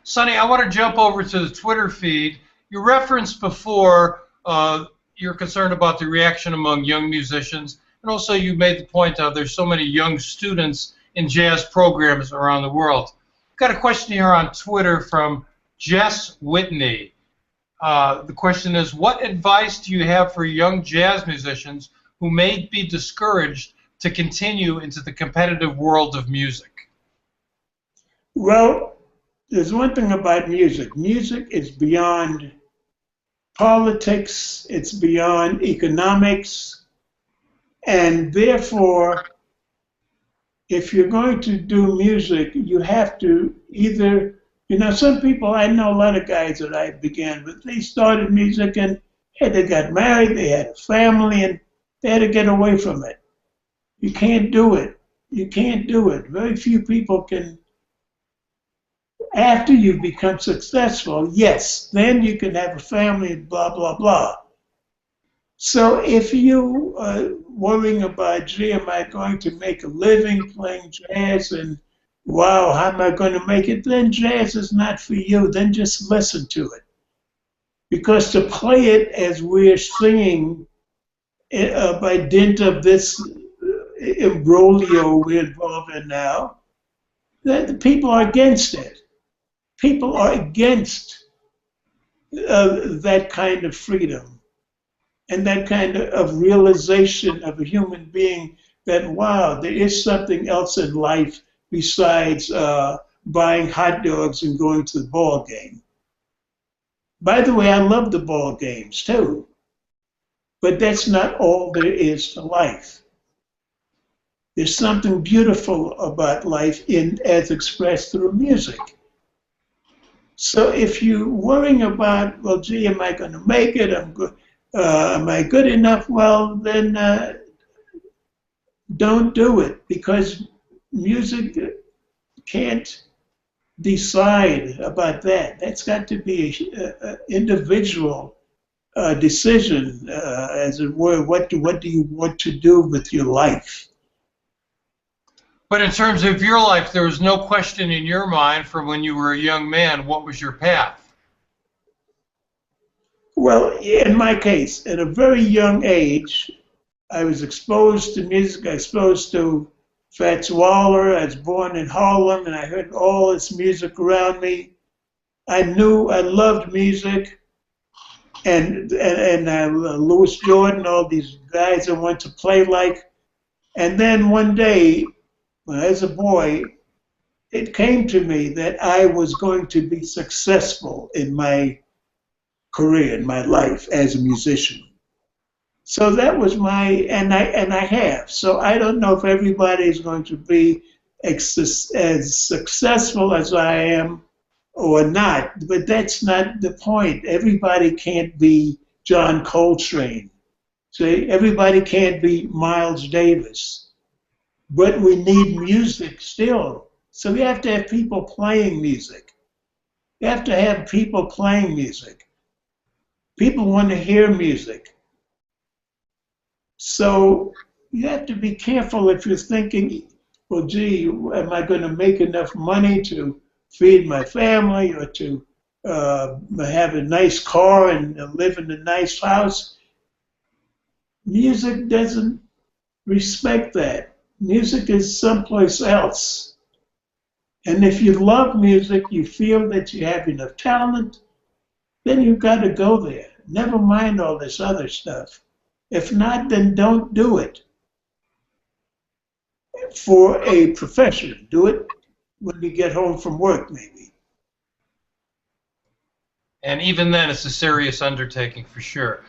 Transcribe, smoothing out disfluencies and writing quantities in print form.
Sonny, I want to jump over to the Twitter feed. You referenced before you're concerned about the reaction among young musicians, and also you made the point of there's so many young students in jazz programs around the world. Got a question here on Twitter from Jess Whitney. The question is, what advice do you have for young jazz musicians who may be discouraged to continue into the competitive world of music? Well, there's one thing about music. Music is beyond politics, it's beyond economics, and therefore, if you're going to do music, you have to either, some people, I know a lot of guys that I began with, they started music and they got married, they had a family, and they had to get away from it. You can't do it. You can't do it. Very few people can. After you become successful, yes, then you can have a family and blah, blah, blah. So if you are worrying about, gee, am I going to make a living playing jazz and wow, how am I going to make it? Then jazz is not for you. Then just listen to it. Because to play it as we're singing by dint of this imbroglio we're involved in now, the people are against it. People are against that kind of freedom and that kind of realization of a human being that, wow, there is something else in life besides buying hot dogs and going to the ball game. By the way, I love the ball games too, but that's not all there is to life. There's something beautiful about life as expressed through music. So if you're worrying about, well, gee, am I going to make it? Am I good enough? Well, then don't do it, because music can't decide about that. That's got to be an individual decision, as it were. What do you want to do with your life? But in terms of your life, there was no question in your mind from when you were a young man, what was your path? Well, in my case, at a very young age, I was exposed to music. I was exposed to Fats Waller. I was born in Harlem, and I heard all this music around me. I knew I loved music, and Louis Jordan, all these guys I wanted to play like. And then one day, as a boy, it came to me that I was going to be successful in my career, in my life as a musician. So that was and I have. So I don't know if everybody is going to be as successful as I am or not, but that's not the point. Everybody can't be John Coltrane. See, everybody can't be Miles Davis. But we need music still. So we have to have people playing music. You have to have people playing music. People want to hear music. So you have to be careful if you're thinking, well, gee, am I going to make enough money to feed my family or to have a nice car and live in a nice house? Music doesn't respect that. Music is someplace else. And if you love music, you feel that you have enough talent, then you've got to go there. Never mind all this other stuff. If not, then don't do it for a profession. Do it when you get home from work, maybe. And even then, it's a serious undertaking for sure.